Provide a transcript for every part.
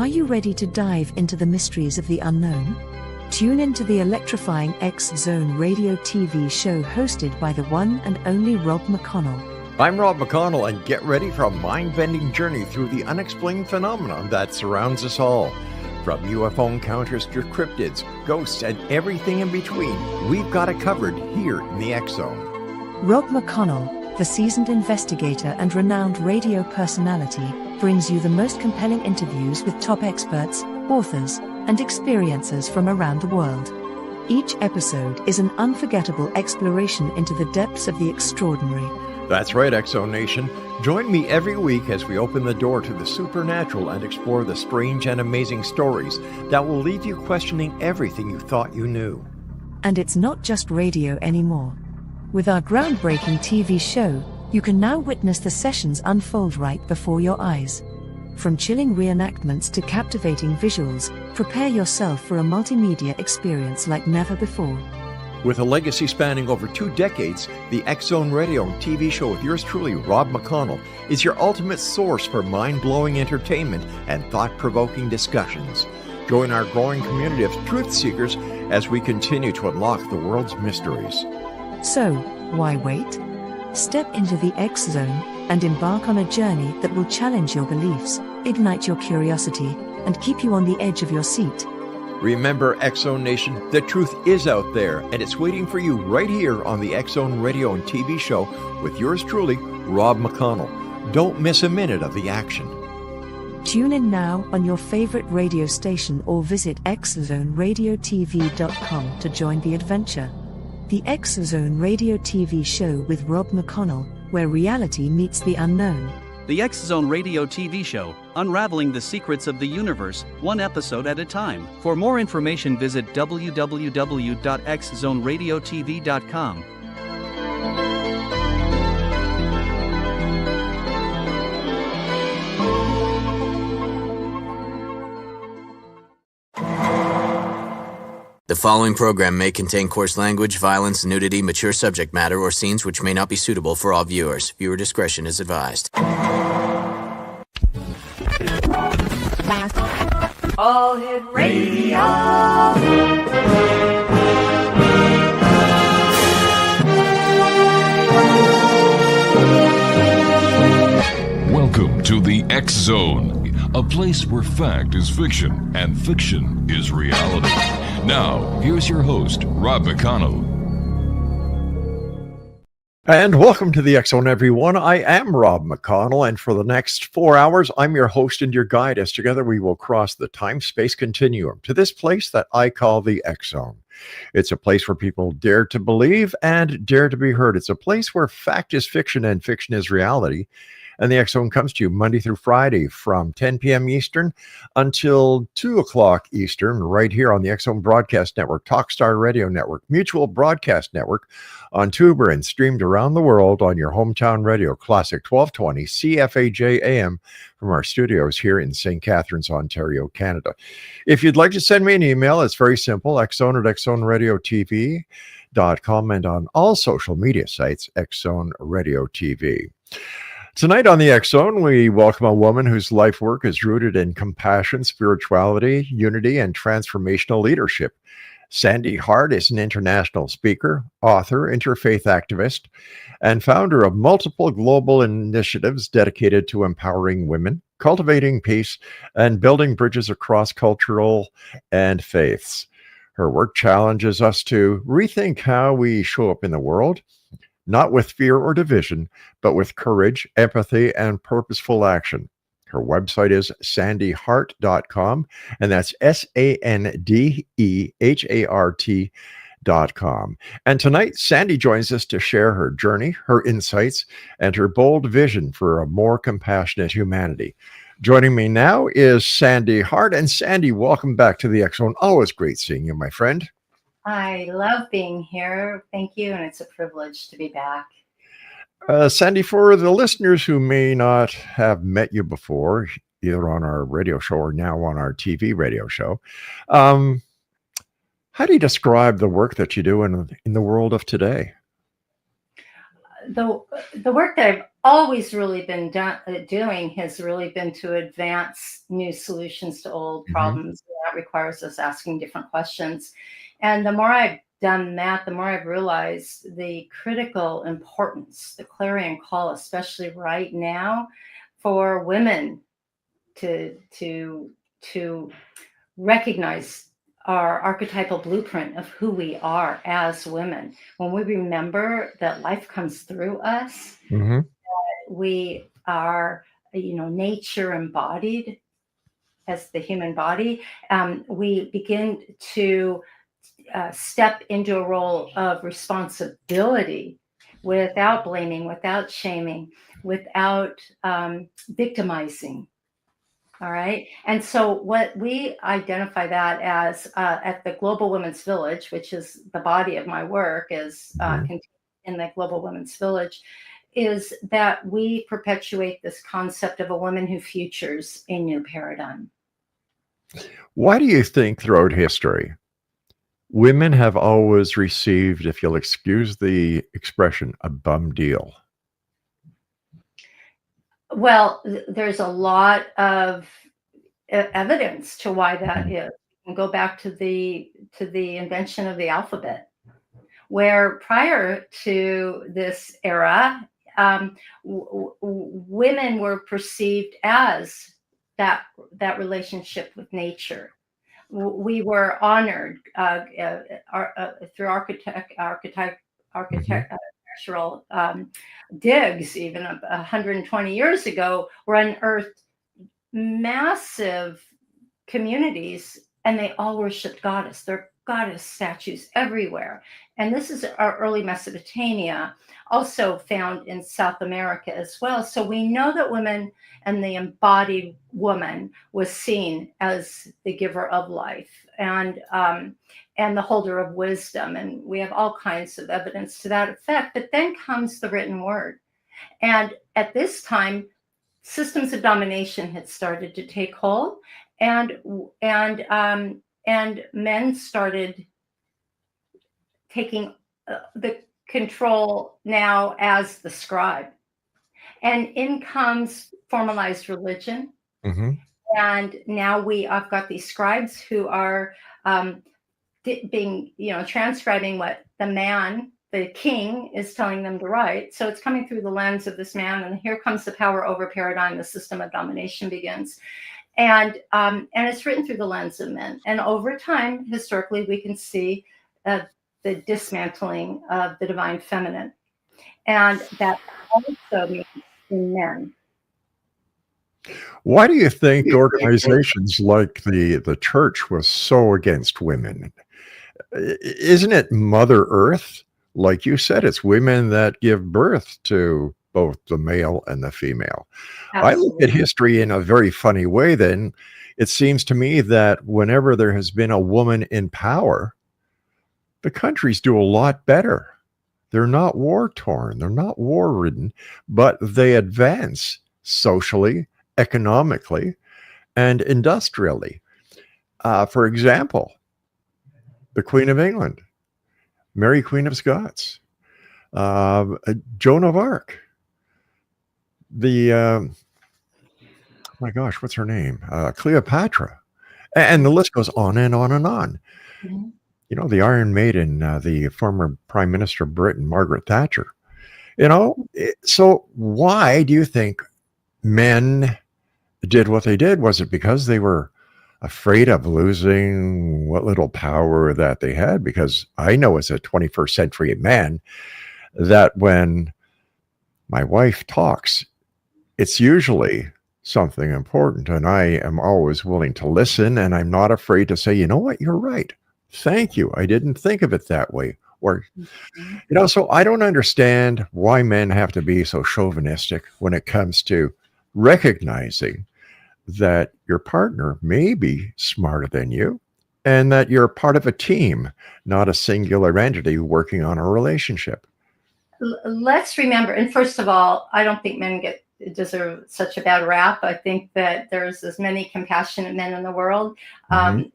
Are you ready to dive into the mysteries of the unknown? Tune into the electrifying X Zone radio TV show hosted by the one and only Rob McConnell. I'm Rob McConnell, and get ready for a mind-bending journey through the unexplained phenomenon that surrounds us all. From UFO encounters to cryptids, ghosts, and everything in between, we've got it covered here in the X Zone. Rob McConnell, the seasoned investigator and renowned radio personality, brings you the most compelling interviews with top experts, authors, and experiencers from around the world. Each episode is an unforgettable exploration into the depths of the extraordinary. That's right, X Zone Nation. Join me every week as we open the door to the supernatural and explore the strange and amazing stories that will leave you questioning everything you thought you knew. And it's not just radio anymore. With our groundbreaking TV show, you can now witness the sessions unfold right before your eyes. From chilling reenactments to captivating visuals, prepare yourself for a multimedia experience like never before. With a legacy spanning over 2 decades, the X Zone Radio and TV show with yours truly, Rob McConnell, is your ultimate source for mind-blowing entertainment and thought-provoking discussions. Join our growing community of truth seekers as we continue to unlock the world's mysteries. So, why wait? Step into the X Zone and embark on a journey that will challenge your beliefs, ignite your curiosity, and keep you on the edge of your seat. Remember, X Zone Nation, the truth is out there, and it's waiting for you right here on the X Zone Radio and TV show with yours truly, Rob McConnell. Don't miss a minute of the action. Tune in now on your favorite radio station or visit xzoneradiotv.com to join the adventure. The X Zone Radio TV show with Rob McConnell, where reality meets the unknown. The X Zone Radio TV show, unraveling the secrets of the universe, one episode at a time. For more information, visit www.xzoneradiotv.com. The following program may contain coarse language, violence, nudity, mature subject matter, or scenes which may not be suitable for all viewers. Viewer discretion is advised. All Hit Radio. Welcome to the X Zone, a place where fact is fiction and fiction is reality. Now, here's your host, Rob McConnell. And welcome to the X Zone, everyone. I am Rob McConnell, and for the next 4 hours, I'm your host and your guide as together we will cross the time-space continuum to this place that I call the X Zone. It's a place where people dare to believe and dare to be heard. It's a place where fact is fiction and fiction is reality. And the X Zone comes to you Monday through Friday from 10 p.m. Eastern until 2 o'clock Eastern, right here on the X Zone Broadcast Network, Talkstar Radio Network, Mutual Broadcast Network, on Tuber, and streamed around the world on your hometown radio, Classic 1220 CFAJ AM, from our studios here in St. Catharines, Ontario, Canada. If you'd like to send me an email, it's very simple, xzone@xzoneradiotv.com, and on all social media sites, X Zone Radio TV. Tonight on the X Zone, we welcome a woman whose life work is rooted in compassion, spirituality, unity, and transformational leadership. SANDE HART is an international speaker, author, interfaith activist, and founder of multiple global initiatives dedicated to empowering women, cultivating peace, and building bridges across cultural and faiths. Her work challenges us to rethink how we show up in the world, not with fear or division, but with courage, empathy, and purposeful action. Her website is sandehart.com, and that's SANDEHART.com. And tonight, Sandy joins us to share her journey, her insights, and her bold vision for a more compassionate humanity. Joining me now is SANDE HART. And Sandy, welcome back to the X Zone. Always great seeing you, my friend. I love being here. Thank you. And it's a privilege to be back. Sandy, for the listeners who may not have met you before, either on our radio show or now on our TV radio show, how do you describe the work that you do in the world of today? the work that I've always really been doing has really been to advance new solutions to old problems. That requires us asking different questions. And the more I've done that, the more I've realized the critical importance, the clarion call, especially right now, for women to recognize our archetypal blueprint of who we are as women. When we remember that life comes through us, we are, nature embodied as the human body. We begin to step into a role of responsibility without blaming, without shaming, without victimizing. All right. And so what we identify that as at the Global Women's Village, which is the body of my work, is in the Global Women's Village, is that we perpetuate this concept of a woman who futures a new paradigm. Why do you think throughout history, women have always received, if you'll excuse the expression, a bum deal? Well, there's a lot of evidence to why that is. You can go back to the invention of the alphabet, where prior to this era, women were perceived as that relationship with nature. We were honored through architectural digs, even 120 years ago, were unearthed massive communities, and they all worshipped goddess. There are goddess statues everywhere. And this is our early Mesopotamia, also found in South America as well. So we know that women and the embodied woman was seen as the giver of life and the holder of wisdom. And we have all kinds of evidence to that effect. But then comes the written word. And at this time, systems of domination had started to take hold, and men started taking the control now as the scribe. And in comes formalized religion. And now I've got these scribes who are transcribing what the king is telling them to write. So it's coming through the lens of this man, and here comes the power over paradigm. The system of domination begins, and it's written through the lens of men. And over time, historically, we can see the dismantling of the divine feminine, and that also means in men. Why do you think organizations like the church was so against women? Isn't it Mother Earth? Like you said, it's women that give birth to both the male and the female. Absolutely. I look at history in a very funny way then. It seems to me that whenever there has been a woman in power, the countries do a lot better. They're not war-torn, they're not war-ridden, but they advance socially, economically, and industrially. For example, the Queen of England, Mary Queen of Scots, Joan of Arc, my gosh, what's her name? Cleopatra. And the list goes on and on and on. You know, the Iron Maiden, the former Prime Minister of Britain, Margaret Thatcher. So why do you think men did what they did? Was it because they were afraid of losing what little power that they had? Because I know as a 21st century man that when my wife talks, it's usually something important, and I am always willing to listen, and I'm not afraid to say, you know what, you're right. Thank you. I didn't think of it that way. Or, so I don't understand why men have to be so chauvinistic when it comes to recognizing that your partner may be smarter than you and that you're part of a team, not a singular entity working on a relationship. Let's remember, and first of all, I don't think men deserve such a bad rap. I think that there's as many compassionate men in the world,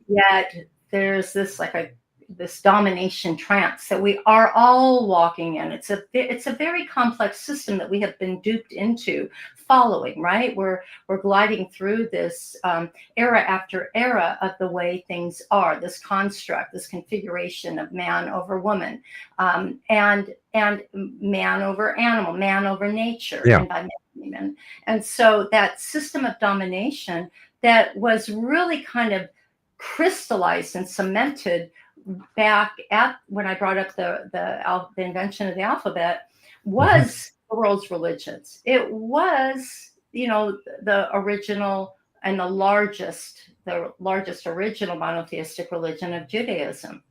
yet there's this, like I this domination trance that we are all walking in. It's a very complex system that we have been duped into following, right? We're gliding through this era after era of the way things are, this construct, this configuration of man over woman, and man over animal, man over nature, Yeah. and by man. And so that system of domination that was really kind of crystallized and cemented back at when I brought up the invention of the alphabet was the world's religions. It was, the original and the largest original monotheistic religion of Judaism,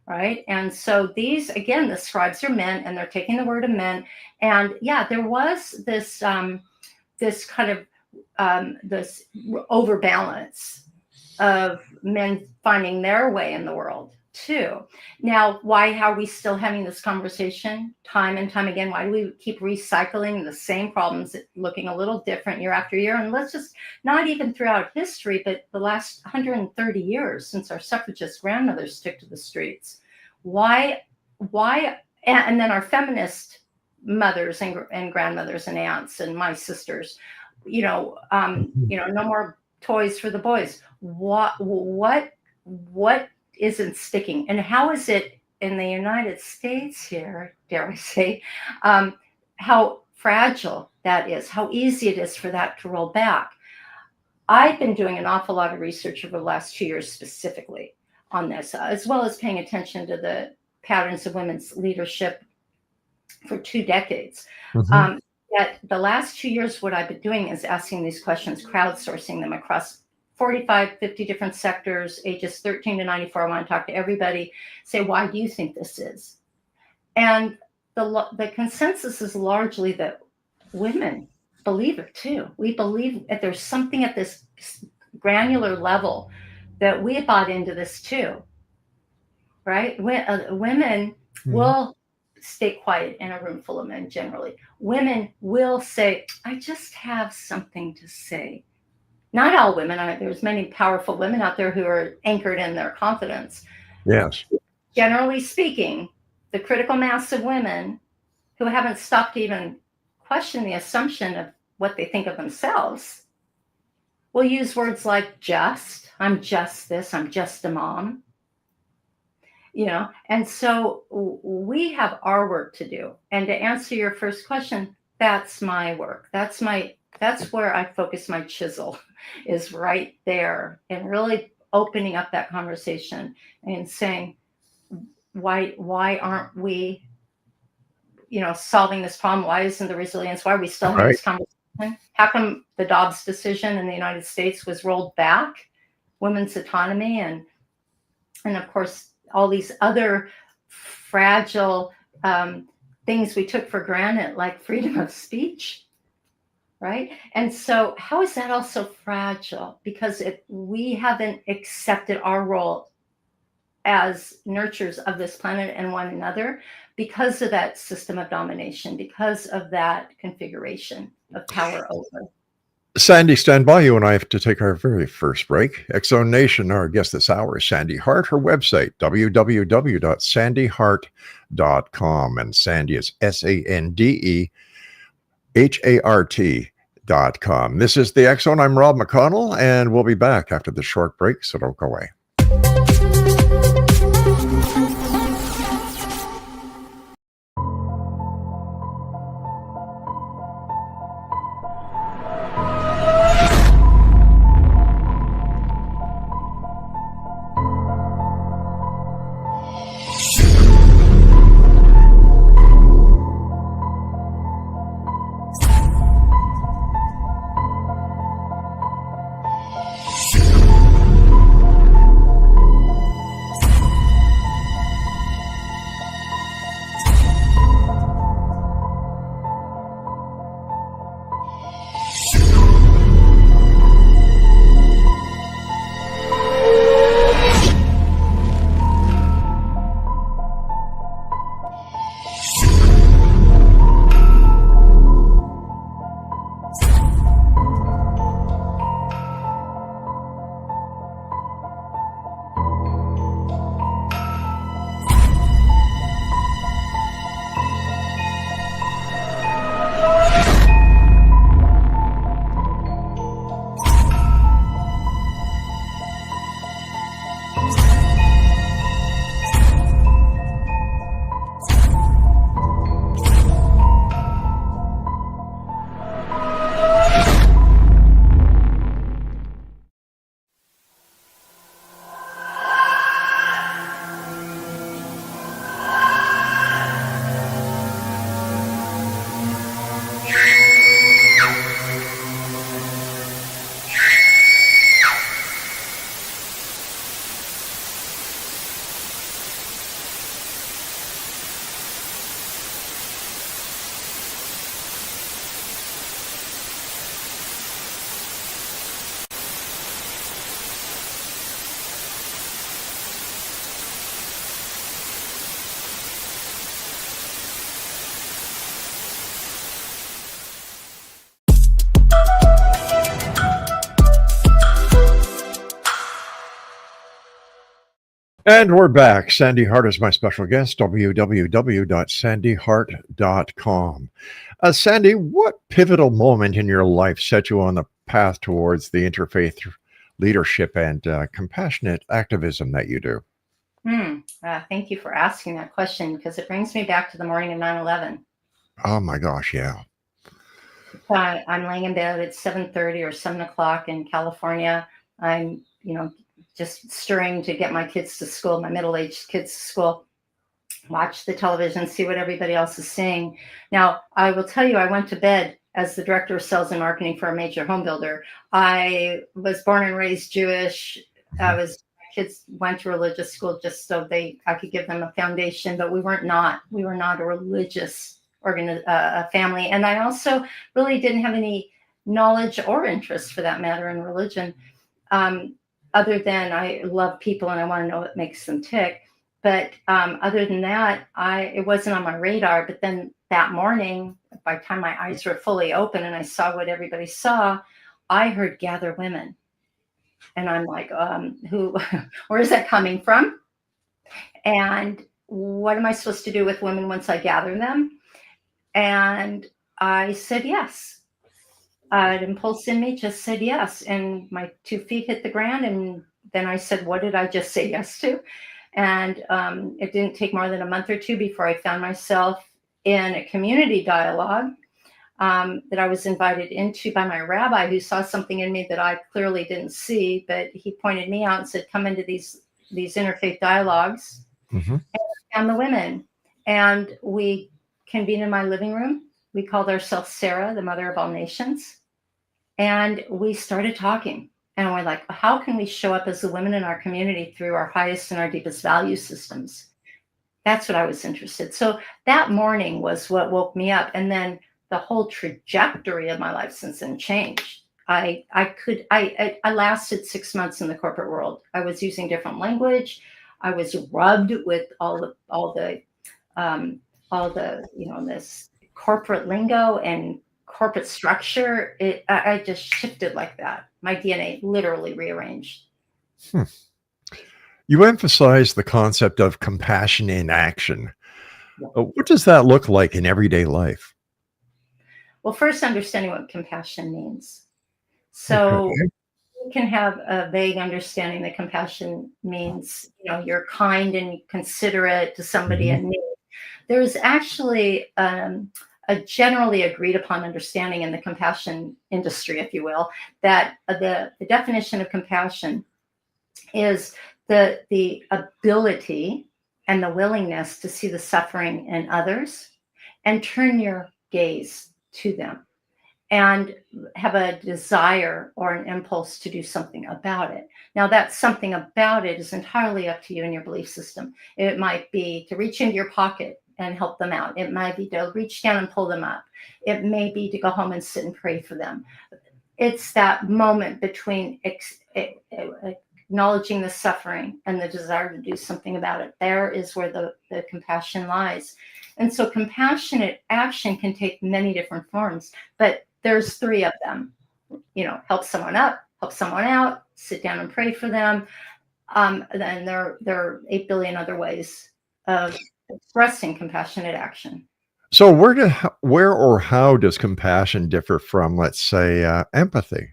right? And so these, again, the scribes are men, and they're taking the word of men. And yeah, there was this this kind of this overbalance of men finding their way in the world too. Now, why are we still having this conversation time and time again? Why do we keep recycling the same problems, looking a little different year after year? And let's just, not even throughout history, but the last 130 years since our suffragist grandmothers took to the streets. Why, and then our feminist mothers and grandmothers and aunts and my sisters, no more toys for the boys. What isn't sticking, and how is it in the United States here, dare I say, how fragile that is, how easy it is for that to roll back. I've been doing an awful lot of research over the last 2 years specifically on this, as well as paying attention to the patterns of women's leadership for 2 decades. Yet the last 2 years, what I've been doing is asking these questions, crowdsourcing them across 45, 50 different sectors, ages 13 to 94. I want to talk to everybody, say, why do you think this is? And the consensus is largely that women believe it too. We believe that there's something at this granular level that we bought into this too, right? Women will stay quiet in a room full of men generally. Women will say, I just have something to say. Not all women. There's many powerful women out there who are anchored in their confidence. Yes. Generally speaking, the critical mass of women who haven't stopped to even question the assumption of what they think of themselves will use words like I'm just this, I'm just a mom. And so we have our work to do. And to answer your first question, that's my work. That's where I focus my chisel, is right there, and really opening up that conversation and saying, why aren't we, solving this problem? Why isn't the resilience? Why are we still having this conversation? How come the Dobbs decision in the United States was rolled back? Women's autonomy and of course all these other fragile things we took for granted, like freedom of speech. Right. And so how is that also fragile? Because we haven't accepted our role as nurturers of this planet and one another because of that system of domination, because of that configuration of power over. Sandy, stand by. You and I have to take our very first break. X-Zone Nation, our guest this hour is Sande Hart. Her website, www.sandehart.com. And Sandy is SANDEHART.com. This is the X-Zone. I'm Rob McConnell, and we'll be back after the short break, so don't go away. And we're back. Sandy Hart is my special guest, www.sandyhart.com. Sandy, what pivotal moment in your life set you on the path towards the interfaith leadership and compassionate activism that you do? Thank you for asking that question, because it brings me back to the morning of 9/11. Oh my gosh, yeah. I'm laying in bed at 7:30 or 7 o'clock in California. I'm, just stirring to get my kids to school, my middle-aged kids to school, watch the television, see what everybody else is saying. Now, I will tell you, I went to bed as the director of sales and marketing for a major home builder. I was born and raised Jewish. My kids went to religious school just so I could give them a foundation, but we were not a religious family. And I also really didn't have any knowledge or interest, for that matter, in religion. Other than I love people and I want to know what makes them tick. But other than that, it wasn't on my radar. But then that morning, by the time my eyes were fully open and I saw what everybody saw, I heard "gather women." And I'm like, where is that coming from? And what am I supposed to do with women once I gather them? And I said yes. An impulse in me just said yes. And my 2 feet hit the ground. And then I said, what did I just say yes to? And it didn't take more than a month or two before I found myself in a community dialogue that I was invited into by my rabbi, who saw something in me that I clearly didn't see, but he pointed me out and said, come into these interfaith dialogues and the women. And we convened in my living room. We called ourselves Sarah, the Mother of All Nations. And we started talking. And we're like, how can we show up as the women in our community through our highest and our deepest value systems? That's what I was interested. So that morning was what woke me up. And then the whole trajectory of my life since then changed. I lasted 6 months in the corporate world. I was using different language. I was rubbed with all the this corporate lingo and corporate structure. I just shifted like that. My DNA literally rearranged. You emphasize the concept of compassion in action. What does that look like in everyday life? Well, first, understanding what compassion means. So you can have a vague understanding that compassion means, you're kind and considerate to somebody in need. There's actually a generally agreed upon understanding in the compassion industry, if you will, that the definition of compassion is the ability and the willingness to see the suffering in others and turn your gaze to them and have a desire or an impulse to do something about it. Now, that something about it is entirely up to you and your belief system. It might be to reach into your pocket and help them out. It might be to reach down and pull them up. It may be to go home and sit and pray for them. It's that moment between acknowledging the suffering and the desire to do something about it. There is where the compassion lies. And so compassionate action can take many different forms, but there's 3 of them. Help someone up, help someone out, sit down and pray for them. And there are 8 billion other ways of expressing compassionate action. So where or how does compassion differ from, let's say, empathy?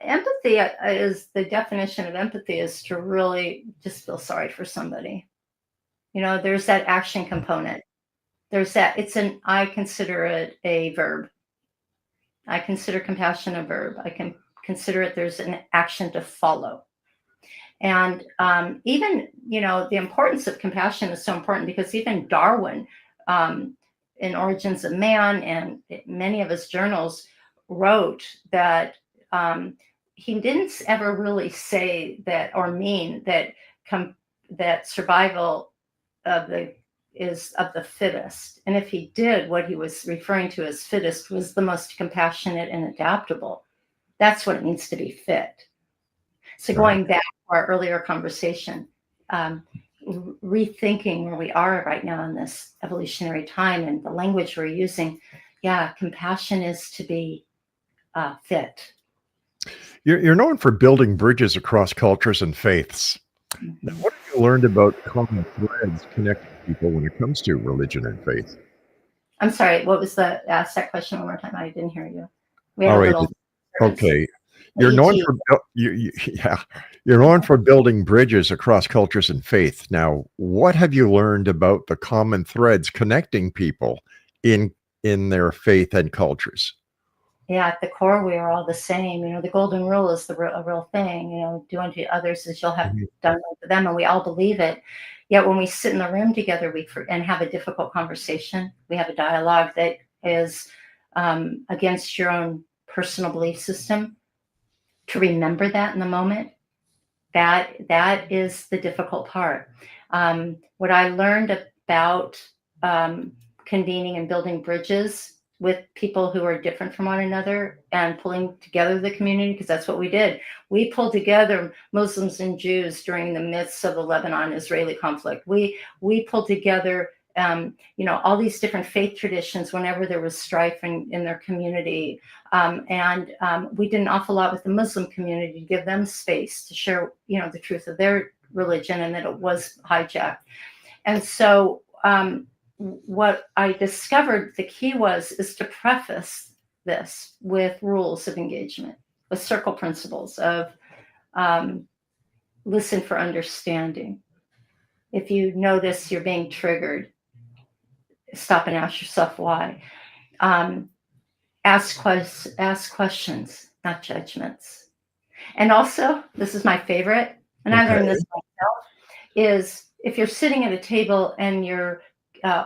Empathy is the definition of empathy is to really just feel sorry for somebody. There's that action component. There's that. I consider it a verb. I consider compassion a verb. I can consider it there's an action to follow. And even, the importance of compassion is so important because even Darwin, in Origins of Man and many of his journals, wrote that he didn't ever really say that or mean that that survival is of the fittest. And if he did, what he was referring to as fittest was the most compassionate and adaptable. That's what it means to be fit. So going back to our earlier conversation, rethinking where we are right now in this evolutionary time and the language we're using, compassion is to be fit. You're known for building bridges across cultures and faiths. Now, what have you learned about common threads connecting people when it comes to religion and faith? I'm sorry, what was the ask that question one more time? I didn't hear you. We had All a right. little Okay. You're known ET. for yeah, you're known for building bridges across cultures and faith. Now, what have you learned about the common threads connecting people in their faith and cultures? Yeah, at the core, we are all the same. The golden rule is a real thing. Do unto others as you'll have Mhm. done unto them, and we all believe it. Yet when we sit in the room together, and have a difficult conversation, we have a dialogue that is against your own personal belief system. To remember that in the moment, that is the difficult part. What I learned about convening and building bridges with people who are different from one another and pulling together the community, because that's what we did. We pulled together Muslims and Jews during the midst of the Lebanon-Israeli conflict. We pulled together all these different faith traditions whenever there was strife in their community. And we did an awful lot with the Muslim community to give them space to share, the truth of their religion and that it was hijacked. And so what I discovered the key is to preface this with rules of engagement, with circle principles of listen for understanding. If you notice you're being triggered, stop and ask yourself why. Ask questions, not judgments. And also, this is my favorite, and I learned this myself, is if you're sitting at a table and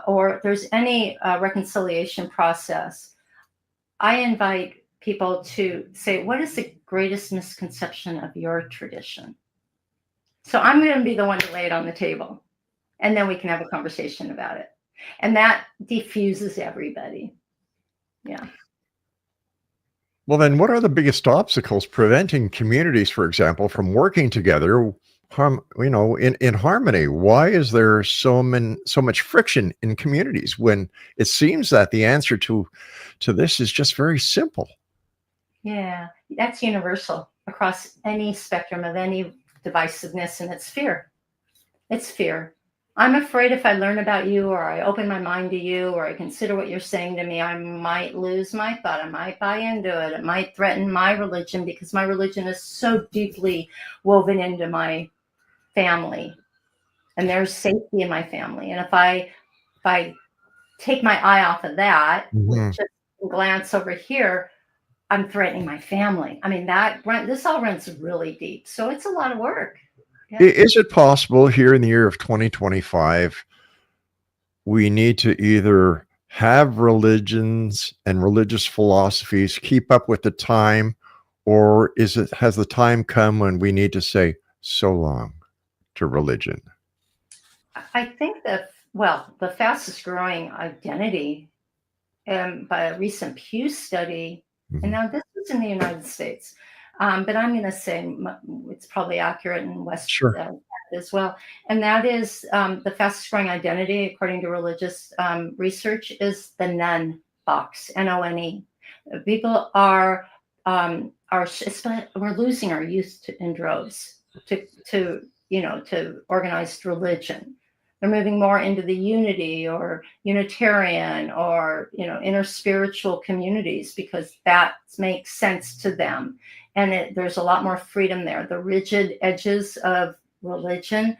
or there's any reconciliation process, I invite people to say, what is the greatest misconception of your tradition? So I'm going to be the one to lay it on the table, and then we can have a conversation about it. And that diffuses everybody. Yeah. Well, then, what are the biggest obstacles preventing communities, for example, from working together, in harmony? Why is there so much friction in communities when it seems that the answer to this is just very simple? Yeah, that's universal across any spectrum of any divisiveness, and it's fear. It's fear. I'm afraid if I learn about you, or I open my mind to you, or I consider what you're saying to me, I might lose my thought. I might buy into it. It might threaten my religion, because my religion is so deeply woven into my family, and there's safety in my family. And if I take my eye off of that, just glance over here, I'm threatening my family. I mean, this all runs really deep. So it's a lot of work. Yeah. Is it possible here in the year of 2025, we need to either have religions and religious philosophies keep up with the time, or has the time come when we need to say so long to religion? I think the fastest growing identity by a recent Pew study, and now this is in the United States, but I'm going to say it's probably accurate in West as well. And that is the fastest growing identity, according to religious research, is the none box, None. People we're losing our youth in droves to organized religion. They're moving more into the unity or Unitarian or interspiritual communities, because that makes sense to them, and there's a lot more freedom there. The rigid edges of religion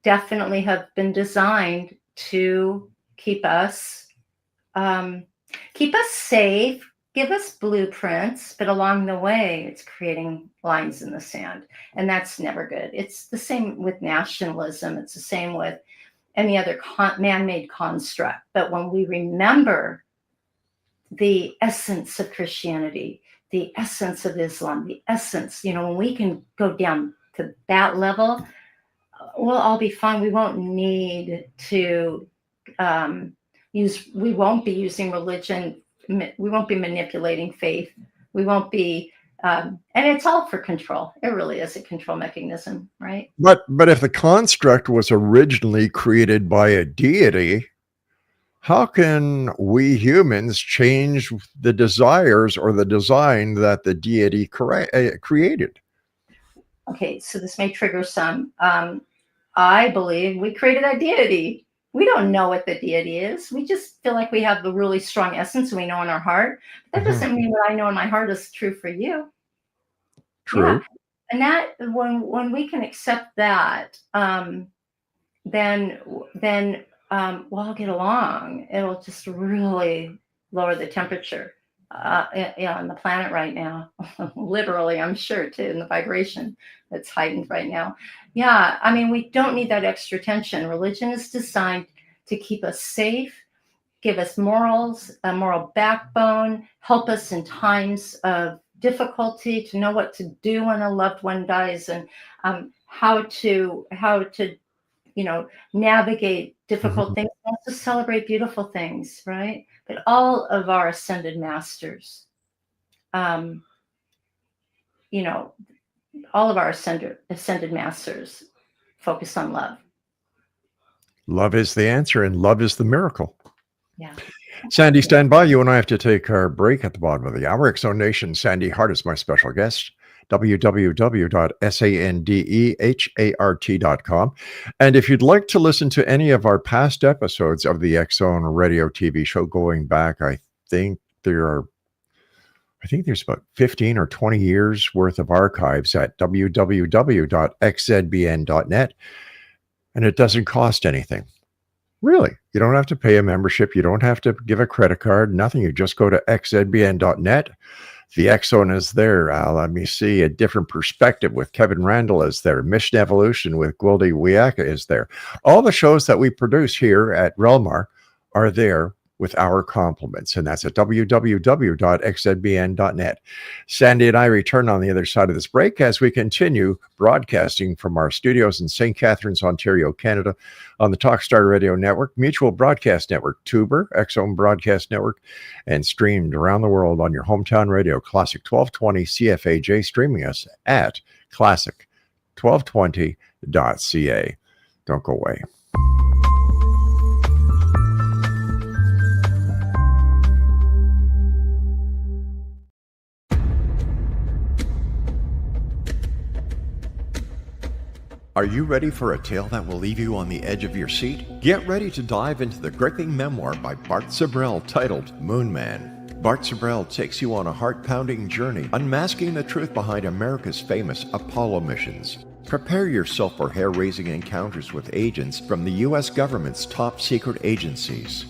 definitely have been designed to keep us safe, give us blueprints, but along the way, it's creating lines in the sand, and that's never good. It's the same with nationalism. It's the same with any other man-made construct. But when we remember the essence of Christianity, the essence of Islam, the essence, when we can go down to that level, we'll all be fine. We won't need to we won't be using religion. We won't be manipulating faith. We won't be, and it's all for control. It really is a control mechanism, right? But if the construct was originally created by a deity, how can we humans change the desires or the design that the deity created? Okay, so this may trigger some. I believe we created a deity. We don't know what the deity is. We just feel like we have the really strong essence we know in our heart. That doesn't mean what I know in my heart is true for you. True. Yeah. And that when we can accept that, then we'll all get along. It'll just really lower the temperature on the planet right now. Literally, I'm sure too, in the vibration that's heightened right now. Yeah, I mean, we don't need that extra tension. Religion is designed to keep us safe, give us morals, a moral backbone, help us in times of difficulty, to know what to do when a loved one dies, and how to navigate difficult things, also celebrate beautiful things, right? But all of our ascended masters, all of our ascended masters focus on love. Love is the answer, and love is the miracle. Yeah. Sandy, stand by. You and I have to take our break at the bottom of the hour. X-Zone Nation, Sandy Hart is my special guest. www.sandehart.com. And if you'd like to listen to any of our past episodes of the X-Zone Radio TV show going back, I think there's about 15 or 20 years worth of archives at www.xzbn.net. And it doesn't cost anything. Really, you don't have to pay a membership. You don't have to give a credit card, nothing. You just go to xzbn.net. The X-Zone is there. Let me see. A Different Perspective with Kevin Randall is there. Mission Evolution with Gwildy Wiaka is there. All the shows that we produce here at Relmar are there with our compliments, and that's at www.xzbn.net. Sandy and I return on the other side of this break as we continue broadcasting from our studios in St. Catharines, Ontario, Canada, on the Talkstar Radio Network, Mutual Broadcast Network, Tuber, X-Zone Broadcast Network, and streamed around the world on your hometown radio, Classic 1220 CFAJ, streaming us at classic1220.ca. Don't go away. Are you ready for a tale that will leave you on the edge of your seat? Get ready to dive into the gripping memoir by Bart Sibrel titled Moon Man. Bart Sibrel takes you on a heart-pounding journey, unmasking the truth behind America's famous Apollo missions. Prepare yourself for hair-raising encounters with agents from the U.S. government's top secret agencies.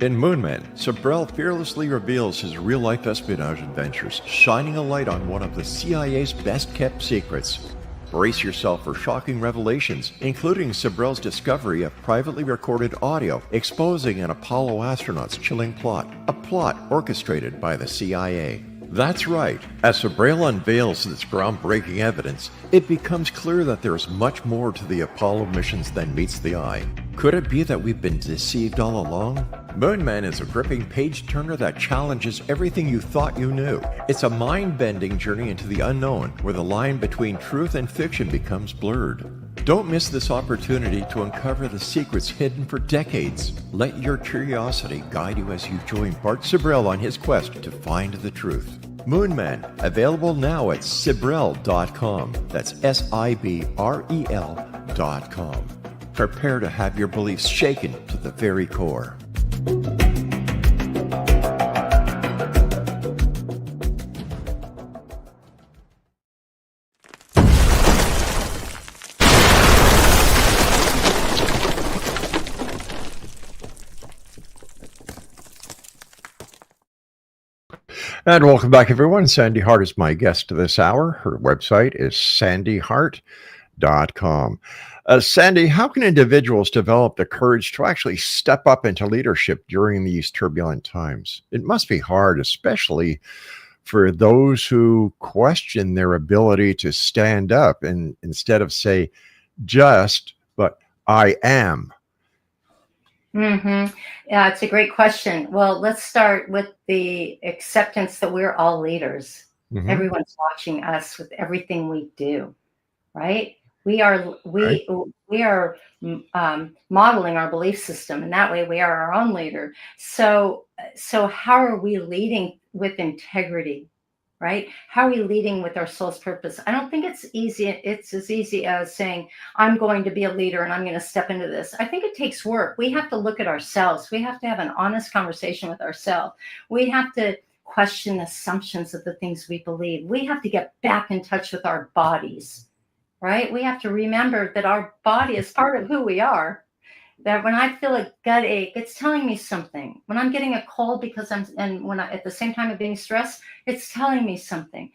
In Moon Man, Sibrel fearlessly reveals his real-life espionage adventures, shining a light on one of the CIA's best-kept secrets. Brace yourself for shocking revelations, including Sibrel's discovery of privately recorded audio exposing an Apollo astronaut's chilling plot, a plot orchestrated by the CIA. That's right. As Sibrel unveils this groundbreaking evidence, it becomes clear that there is much more to the Apollo missions than meets the eye. Could it be that we've been deceived all along? Moon Man is a gripping page-turner that challenges everything you thought you knew. It's a mind-bending journey into the unknown, where the line between truth and fiction becomes blurred. Don't miss this opportunity to uncover the secrets hidden for decades. Let your curiosity guide you as you join Bart Sibrel on his quest to find the truth. Moon Man, available now at Sibrel.com. That's Sibrel.com. Prepare to have your beliefs shaken to the very core. And welcome back, everyone. Sandy Hart is my guest this hour. Her website is sandehart.com. Sandy, how can individuals develop the courage to actually step up into leadership during these turbulent times? It must be hard, especially for those who question their ability to stand up and instead of say just, but I am. Mm-hmm. Yeah, it's a great question. Well, let's start with the acceptance that we're all leaders. Mm-hmm. Everyone's watching us with everything we do, right? We are modeling our belief system, and that way we are our own leader. So how are we leading with integrity, right? How are we leading with our soul's purpose? I don't think it's easy. It's as easy as saying, I'm going to be a leader and I'm going to step into this. I think it takes work. We have to look at ourselves. We have to have an honest conversation with ourselves. We have to question assumptions of the things we believe. We have to get back in touch with our bodies, right? We have to remember that our body is part of who we are. That when I feel a gut ache, it's telling me something. When I'm getting a cold at the same time of being stressed, it's telling me something.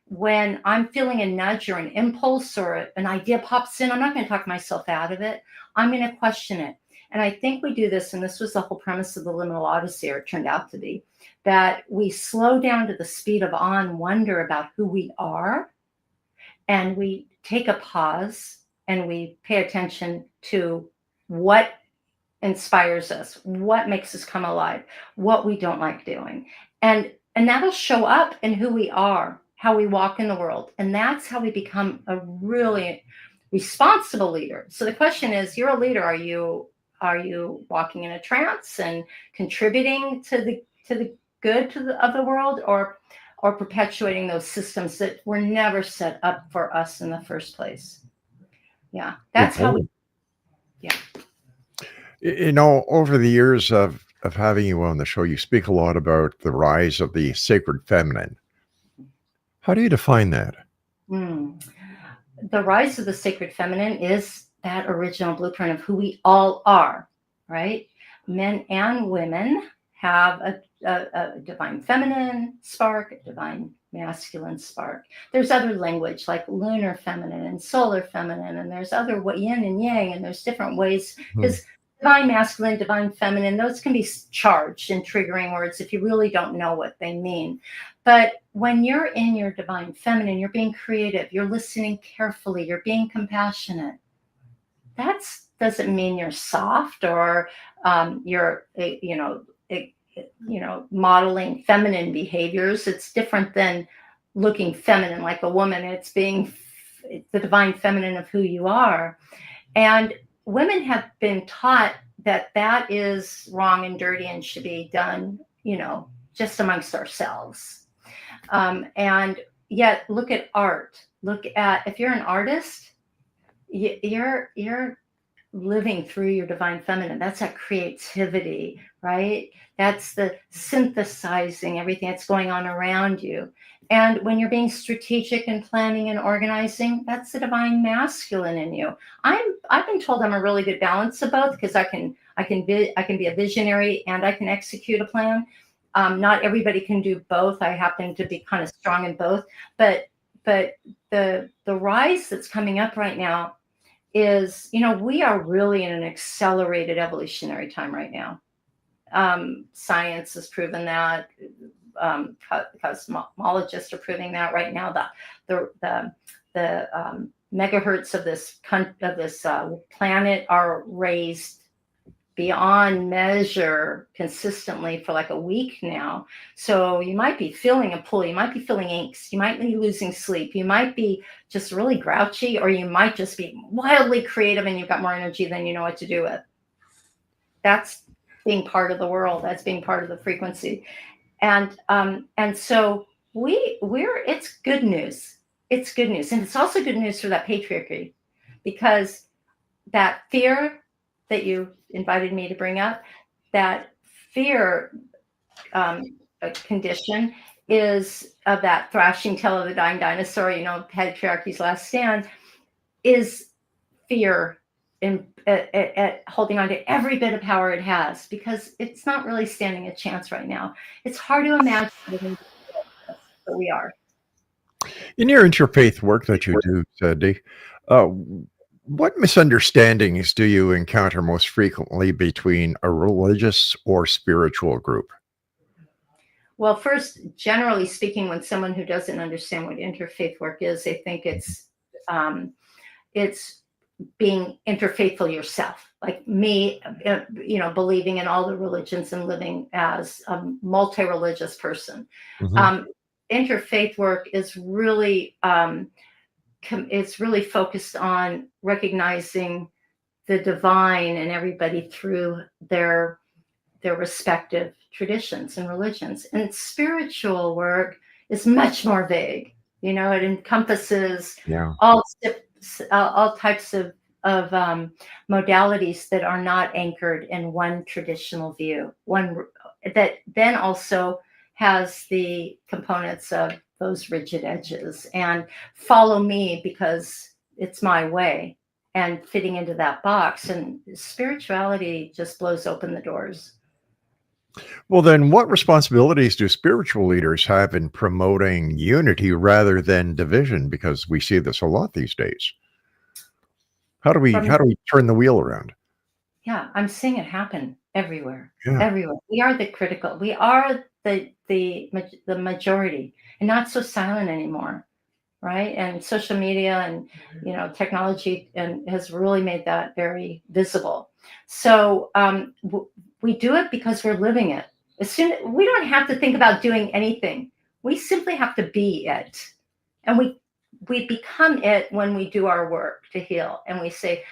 When I'm feeling a nudge or an impulse or an idea pops in, I'm not going to talk myself out of it. I'm going to question it. And I think we do this, and this was the whole premise of the Liminal Odyssey, or it turned out to be, that we slow down to the speed of awe and wonder about who we are, and we take a pause and we pay attention to what inspires us, what makes us come alive, what we don't like doing. And that'll show up in who we are, how we walk in the world. And that's how we become a really responsible leader. So the question is, you're a leader. Are you walking in a trance and contributing to the good of the world, or perpetuating those systems that were never set up for us in the first place? Yeah, that's how we. Yeah. You know, over the years of having you on the show, you speak a lot about the rise of the sacred feminine. How do you define that? The rise of the sacred feminine is that original blueprint of who we all are, right? Men and women have a divine feminine spark, a divine masculine spark. There's other language like lunar feminine and solar feminine, and there's other yin and yang, and there's different ways, because divine masculine, divine feminine, those can be charged and triggering words if you really don't know what they mean. But when you're in your divine feminine, you're being creative, you're listening carefully, you're being compassionate. That doesn't mean you're soft or you're modeling feminine behaviors. It's different than looking feminine like a woman. It's being the divine feminine of who you are. And women have been taught that is wrong and dirty and should be done, just amongst ourselves. And yet, look at art. If you're an artist, you're living through your divine feminine. That's that creativity, right? That's the synthesizing everything that's going on around you. And when you're being strategic and planning and organizing, that's the divine masculine in you. I've been told I'm a really good balance of both, because I can be a visionary and I can execute a plan. Not everybody can do both. I happen to be kind of strong in both. But the rise that's coming up right now is, we are really in an accelerated evolutionary time right now. Science has proven that. Cosmologists are proving that right now. The megahertz of this planet are raised beyond measure consistently for like a week now. So you might be feeling a pull, you might be feeling angst, you might be losing sleep, you might be just really grouchy, or you might just be wildly creative and you've got more energy than you know what to do with. That's being part of the world. That's being part of the frequency. And so it's good news. It's good news. And it's also good news for that patriarchy, because that fear that you invited me to bring up, that fear condition is of that thrashing tail of the dying dinosaur, patriarchy's last stand, is fear at holding on to every bit of power it has, because it's not really standing a chance right now. It's hard to imagine living, but we are. In your interfaith work that you do, Sandy, what misunderstandings do you encounter most frequently between a religious or spiritual group? Well, first, generally speaking, when someone who doesn't understand what interfaith work is, they think it's being interfaithful yourself, like me, believing in all the religions and living as a multi-religious person. Interfaith work is really it's really focused on recognizing the divine in everybody through their respective traditions and religions. And spiritual work is much more vague. You know, it encompasses Yeah. all types of modalities that are not anchored in one traditional view. One that then also has the components of those rigid edges and follow me because it's my way and fitting into that box. And spirituality just blows open the doors. Well, then what responsibilities do spiritual leaders have in promoting unity rather than division? Because we see this a lot these days. How do we turn the wheel around? Yeah, I'm seeing it happen everywhere. Yeah. Everywhere. We are the critical. We are the majority, and not so silent anymore, right? And social media and technology and has really made that very visible. So we do it because we're living it. We don't have to think about doing anything. We simply have to be it, and we become it when we do our work to heal, and we say,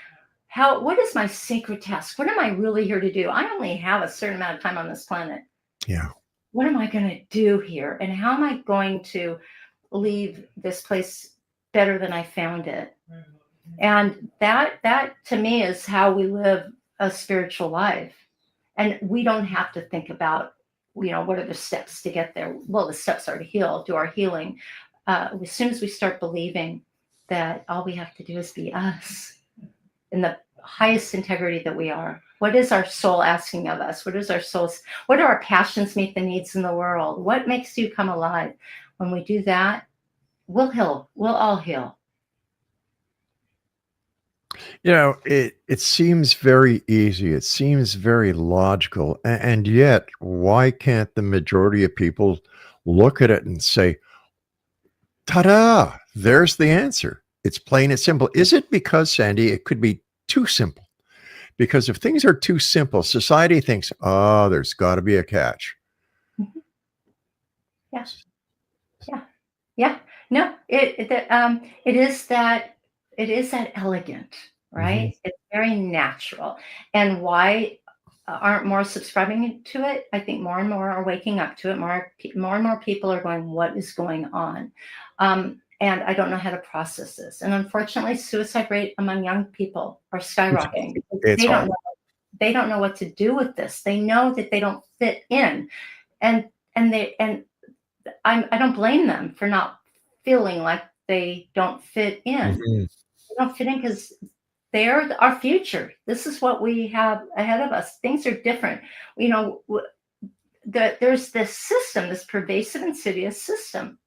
what is my sacred task? What am I really here to do? I only have a certain amount of time on this planet. Yeah. What am I going to do here? And how am I going to leave this place better than I found it? And that to me is how we live a spiritual life. And we don't have to think about, what are the steps to get there? Well, the steps are to heal, do our healing. As soon as we start believing that all we have to do is be us in the highest integrity that we are. What is our soul asking of us? What do our passions meet the needs in the world? What makes you come alive? When we do that, we'll heal. We'll all heal. It seems very easy. It seems very logical. And yet, why can't the majority of people look at it and say, ta-da, there's the answer. It's plain and simple. Is it because, Sandy, it could be too simple? Because if things are too simple, society thinks, oh, there's got to be a catch. Mm-hmm. Yeah. No, it is that elegant, right? Mm-hmm. It's very natural. And why aren't more subscribing to it? I think more and more are waking up to it. More and more people are going, what is going on? And I don't know how to process this. And unfortunately, suicide rate among young people are skyrocketing. They don't know what to do with this. They know that they don't fit in, and I don't blame them for not feeling like they don't fit in. Mm-hmm. They don't fit in because they're our future. This is what we have ahead of us. Things are different. There's this system, this pervasive, insidious system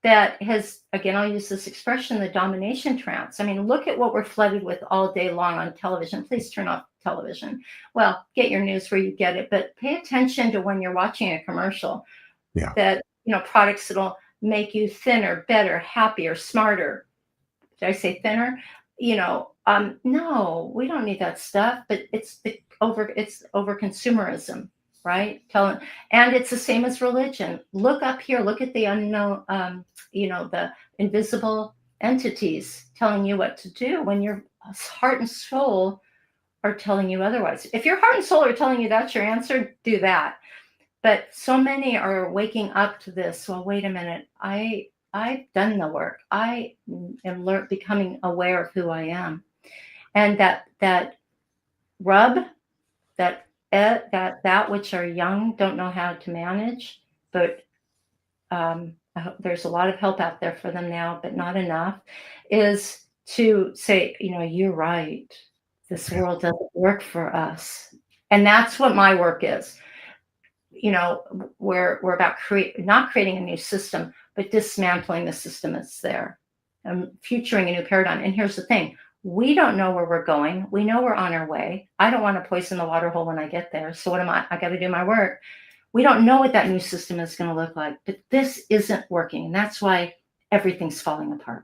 that has, again, I'll use this expression, the domination trance. I mean, look at what we're flooded with all day long on television. Please turn off television. Well, get your news where you get it, but pay attention to when you're watching a commercial. Yeah. That, products that'll make you thinner, better, happier, smarter. Did I say thinner? No, we don't need that stuff, but it's over consumerism. Right? And it's the same as religion. Look up here, look at the unknown, the invisible entities telling you what to do when your heart and soul are telling you otherwise. If your heart and soul are telling you that's your answer, do that. But so many are waking up to this. Well, wait a minute. I've done the work. I am becoming aware of who I am. And that rub, that which our young don't know how to manage, but there's a lot of help out there for them now, but not enough, is to say, you're right. This world doesn't work for us. And that's what my work is. We're about not creating a new system, but dismantling the system that's there and futuring a new paradigm. And here's the thing. We don't know where we're going. We know we're on our way. I don't want to poison the water hole when I get there. So what am I? I got to do my work. We don't know what that new system is going to look like, but this isn't working. And that's why everything's falling apart.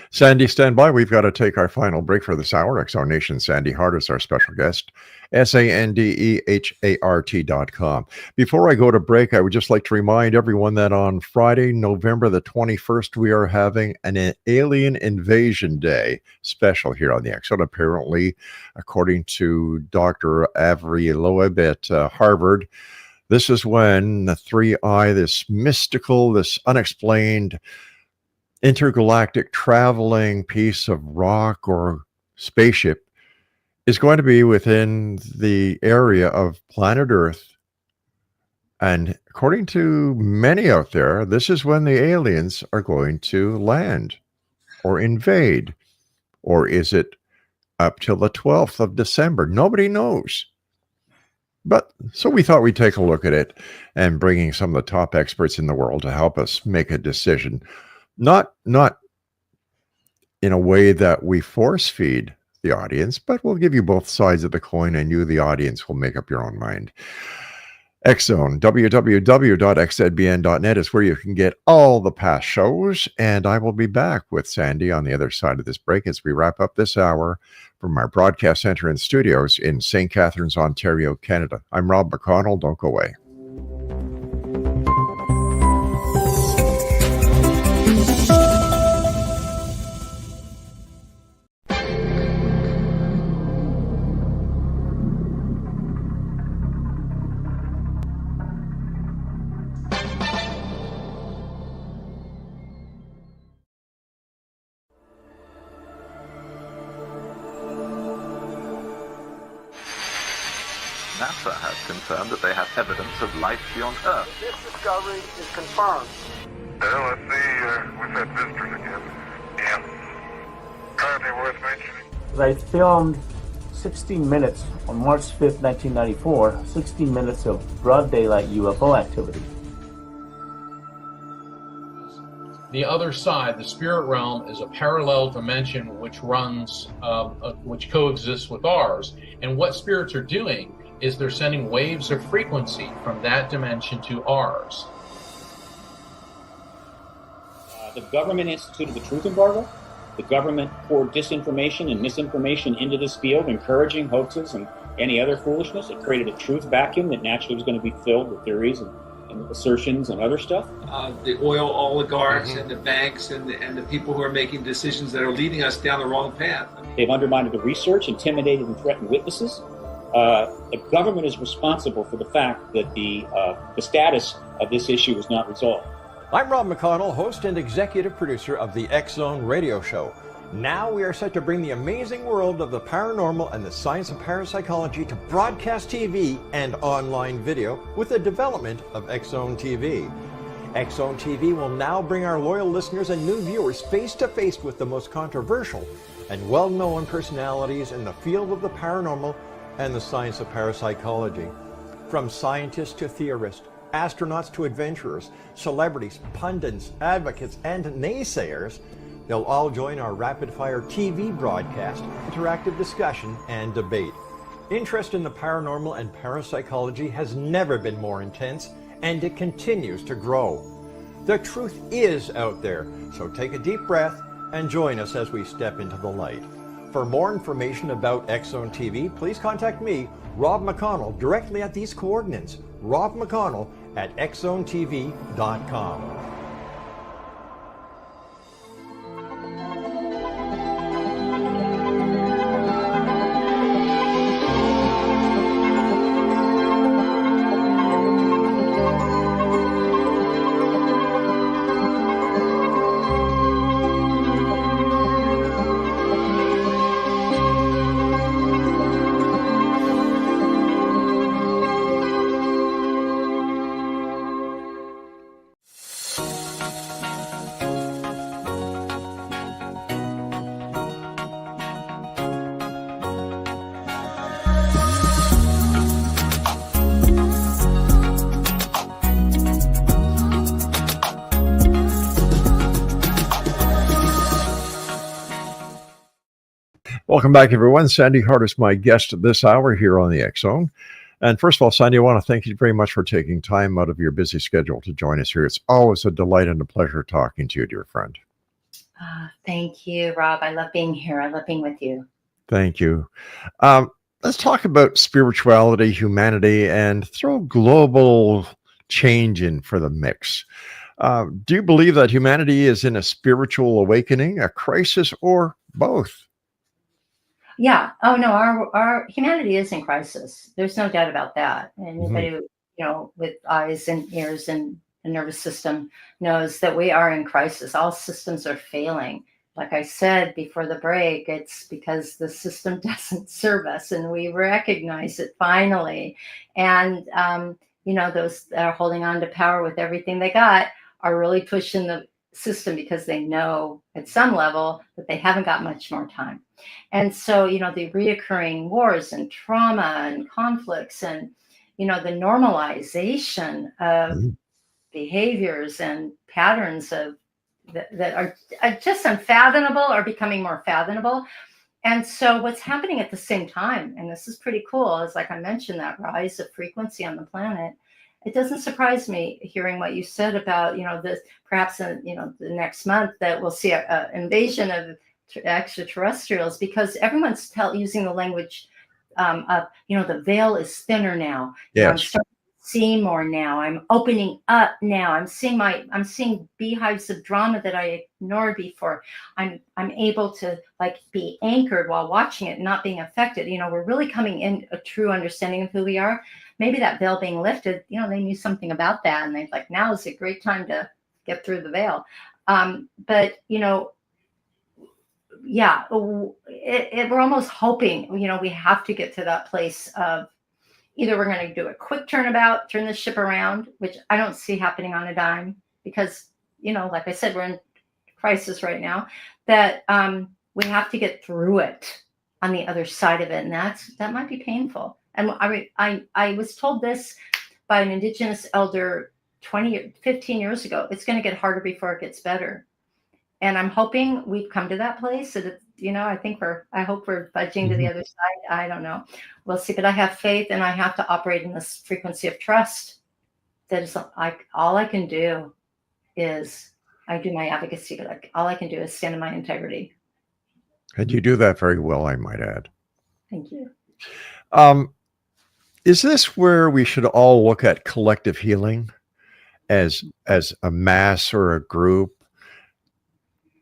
Sandy, stand by. We've got to take our final break for this hour. XR Nation Sandy Hart is our special guest. SANDEHART.com. Before I go to break, I would just like to remind everyone that on Friday, November the 21st, we are having an Alien Invasion Day special here on the Exxon. Apparently, according to Dr. Avery Loeb at Harvard, This is when the 3i, this mystical, this unexplained intergalactic traveling piece of rock or spaceship, is going to be within the area of planet Earth. And according to many out there, this is when the aliens are going to land or invade. Or is it up till the 12th of December? Nobody knows. But so we thought we'd take a look at it and bringing some of the top experts in the world to help us make a decision. Not in a way that we force feed the audience, but we'll give you both sides of the coin, and you, the audience, will make up your own mind. X-Zone, www.xzbn.net is where you can get all the past shows, and I will be back with Sandy on the other side of this break as we wrap up this hour from our broadcast center and studios in St. Catharines, Ontario, Canada. I'm Rob McConnell. Don't go away. NASA has confirmed that they have evidence of life beyond Earth. This discovery is confirmed. Well, let's see, we've had visitors again. And probably worth mentioning. I filmed 16 minutes on March 5th, 1994, 16 minutes of broad daylight UFO activity. The other side, the spirit realm, is a parallel dimension which runs, which coexists with ours. And what spirits are doing is they're sending waves of frequency from that dimension to ours. The government instituted the truth embargo. The government poured disinformation and misinformation into this field, encouraging hoaxes and any other foolishness. It created a truth vacuum that naturally was going to be filled with theories and assertions and other stuff. The oil oligarchs and the banks and the people who are making decisions that are leading us down the wrong path. They've undermined the research, intimidated and threatened witnesses. The government is responsible for the fact that the status of this issue is not resolved. I'm Rob McConnell, host and executive producer of the X-Zone radio show. Now we are set to bring the amazing world of the paranormal and the science of parapsychology to broadcast TV and online video with the development of X-Zone TV. X-Zone TV will now bring our loyal listeners and new viewers face to face with the most controversial and well-known personalities in the field of the paranormal and the science of parapsychology. From scientists to theorists, astronauts to adventurers, celebrities, pundits, advocates, and naysayers, they'll all join our rapid-fire TV broadcast, interactive discussion, and debate. Interest in the paranormal and parapsychology has never been more intense, and it continues to grow. The truth is out there, so take a deep breath and join us as we step into the light. For more information about X-Zone TV, please contact me, Rob McConnell, directly at these coordinates, Rob McConnell at xzonetv.com. Welcome back, everyone. Sandy Hart is my guest this hour here on the X-Zone. And first of all, Sandy, I want to thank you very much for taking time out of your busy schedule to join us here. It's always a delight and a pleasure talking to you, dear friend. Thank you, Rob. I love being here. I love being with you. Thank you. Let's talk about spirituality, humanity, and throw global change in for the mix. Do you believe that humanity is in a spiritual awakening, a crisis, or both? Yeah. Oh no, our humanity is in crisis. There's no doubt about that. Anybody who with eyes and ears and the nervous system knows that we are in crisis. All systems are failing. Like I said before the break, it's because the system doesn't serve us, and we recognize it finally. And those that are holding on to power with everything they got are really pushing the system because they know at some level that they haven't got much more time. And so, the reoccurring wars and trauma and conflicts and, the normalization of behaviors and patterns of that are just unfathomable are becoming more fathomable. And so what's happening at the same time, and this is pretty cool, is like I mentioned, that rise of frequency on the planet. It doesn't surprise me hearing what you said about, this perhaps in, the next month that we'll see an invasion of extraterrestrials, because everyone's using the language of, the veil is thinner now. I'm starting to see more now. I'm opening up now. I'm seeing beehives of drama that I ignored before. I'm able to be anchored while watching it, not being affected. We're really coming in a true understanding of who we are. Maybe that veil being lifted, they knew something about that, and they're like, now is a great time to get through the veil. But we're almost hoping, we have to get to that place of either we're going to do a quick turnabout, turn the ship around, which I don't see happening on a dime, because, like I said, we're in crisis right now, that we have to get through it on the other side of it. And that might be painful. And I was told this by an Indigenous elder 15 years ago. It's going to get harder before it gets better. And I'm hoping we've come to that place. That I hope we're budging to the other side. I don't know. We'll see. But I have faith, and I have to operate in this frequency of trust. That is all I can do is I do my advocacy, but all I can do is stand in my integrity. And you do that very well, I might add. Thank you. Is this where we should all look at collective healing as a mass or a group,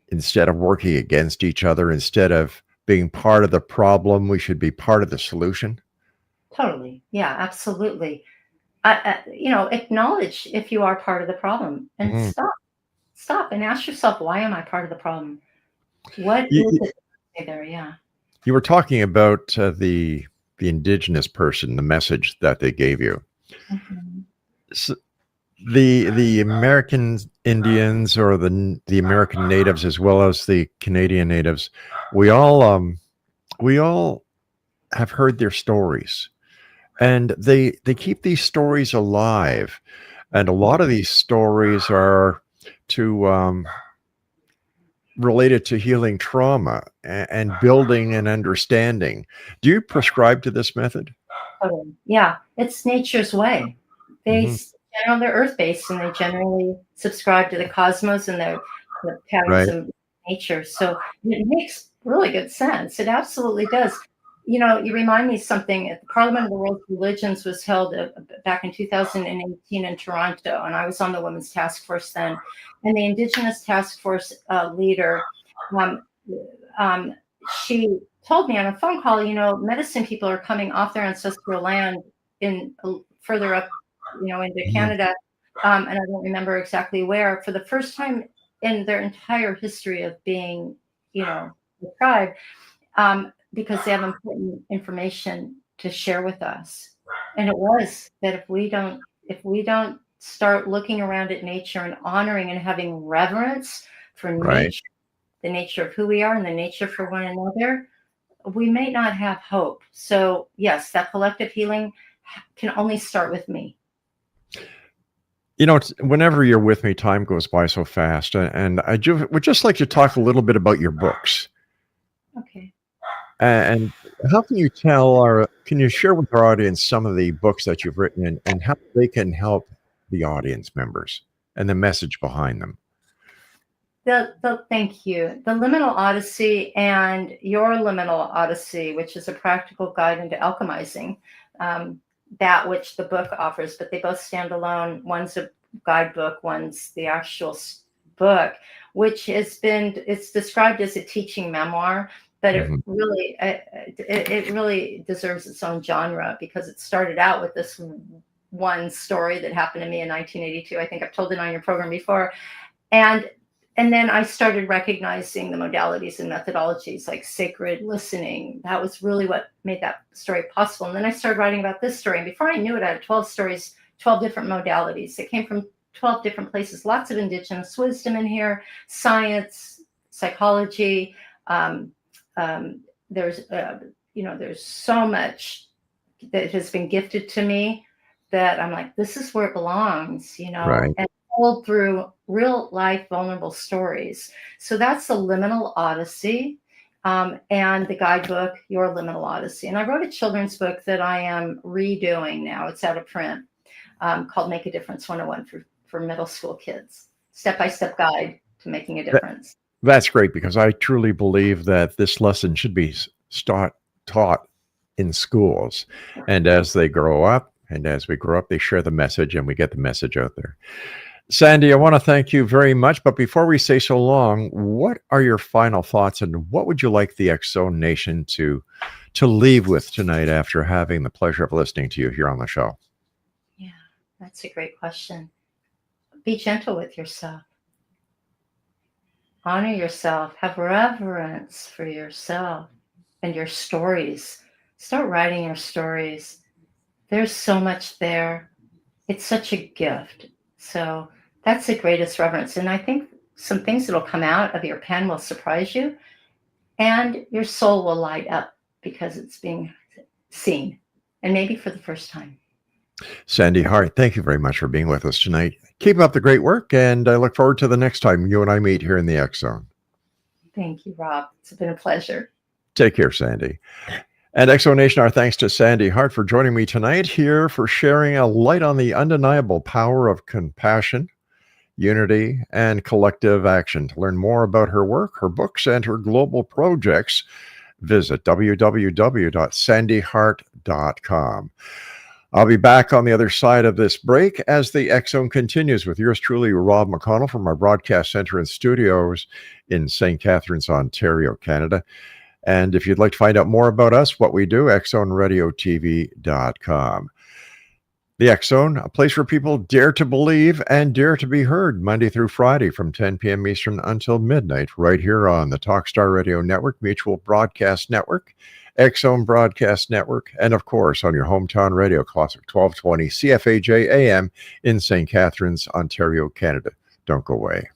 instead of working against each other? Instead of being part of the problem, we should be part of the solution? Totally. Yeah, absolutely. Acknowledge if you are part of the problem, and stop and ask yourself, why am I part of the problem? What is it there? Yeah. You were talking about the Indigenous person, the message that they gave you. So the American Indians, or the American natives, as well as the Canadian natives, we all have heard their stories, and they keep these stories alive, and a lot of these stories are related to healing trauma and building and understanding. Do you prescribe to this method? Yeah, it's nature's way. They're earth-based, and they generally subscribe to the cosmos and the patterns of nature. So it makes really good sense. It absolutely does. You remind me of something. At the Parliament of the World's Religions was held back in 2018 in Toronto, and I was on the Women's Task Force then. And the Indigenous Task Force leader, she told me on a phone call, medicine people are coming off their ancestral land further up, into Canada, and I don't remember exactly where, for the first time in their entire history of being, the tribe, because they have important information to share with us. And it was that if we don't start looking around at nature and honoring and having reverence for nature, the nature of who we are and the nature for one another, we may not have hope. So yes, that collective healing can only start with me. Whenever you're with me, time goes by so fast, and I would just like to talk a little bit about your books. Okay. And how can you can you share with our audience some of the books that you've written, and how they can help the audience members and the message behind them? Thank you. The Liminal Odyssey and Your Liminal Odyssey, which is a practical guide into alchemizing, that which the book offers, but they both stand alone. One's a guidebook, one's the actual book, which it's described as a teaching memoir, but it really deserves its own genre, because it started out with this one story that happened to me in 1982. I think I've told it on your program before. And then I started recognizing the modalities and methodologies like sacred listening. That was really what made that story possible. And then I started writing about this story. And before I knew it, I had 12 stories, 12 different modalities that came from 12 different places. Lots of indigenous wisdom in here, science, psychology. There's so much that has been gifted to me that I'm like, this is where it belongs, Right. and told through real life vulnerable stories. So that's the Liminal Odyssey, and the guidebook, Your Liminal Odyssey. And I wrote a children's book that I am redoing now. It's out of print, called Make a Difference 101 for middle school kids. Step-by-step guide to making a difference. That's great, because I truly believe that this lesson should be taught in schools. And as they grow up, and as we grow up, they share the message and we get the message out there. Sandy, I want to thank you very much. But before we say so long, what are your final thoughts, and what would you like the X-Zone Nation to leave with tonight after having the pleasure of listening to you here on the show? Yeah, that's a great question. Be gentle with yourself. Honor yourself. Have reverence for yourself and your stories. Start writing your stories. There's so much there. It's such a gift. So that's the greatest reverence. And I think some things that will come out of your pen will surprise you, and your soul will light up because it's being seen, and maybe for the first time. Sandy Hart, thank you very much for being with us tonight. Keep up the great work, and I look forward to the next time you and I meet here in the X-Zone. Thank you, Rob. It's been a pleasure. Take care, Sandy. And X-Zone Nation, our thanks to Sandy Hart for joining me tonight here, for sharing a light on the undeniable power of compassion, unity, and collective action. To learn more about her work, her books, and her global projects, visit www.sandyhart.com. I'll be back on the other side of this break as the X-Zone continues with yours truly, Rob McConnell, from our broadcast center and studios in St. Catharines, Ontario, Canada. And if you'd like to find out more about us, what we do, xzoneradiotv.com. The X-Zone, a place where people dare to believe and dare to be heard, Monday through Friday from 10 p.m. Eastern until midnight, right here on the Talkstar Radio Network, Mutual Broadcast Network, X-Zone Broadcast Network, and of course on your hometown radio, Classic 1220 CFAJ AM in St. Catharines, Ontario, Canada. Don't go away.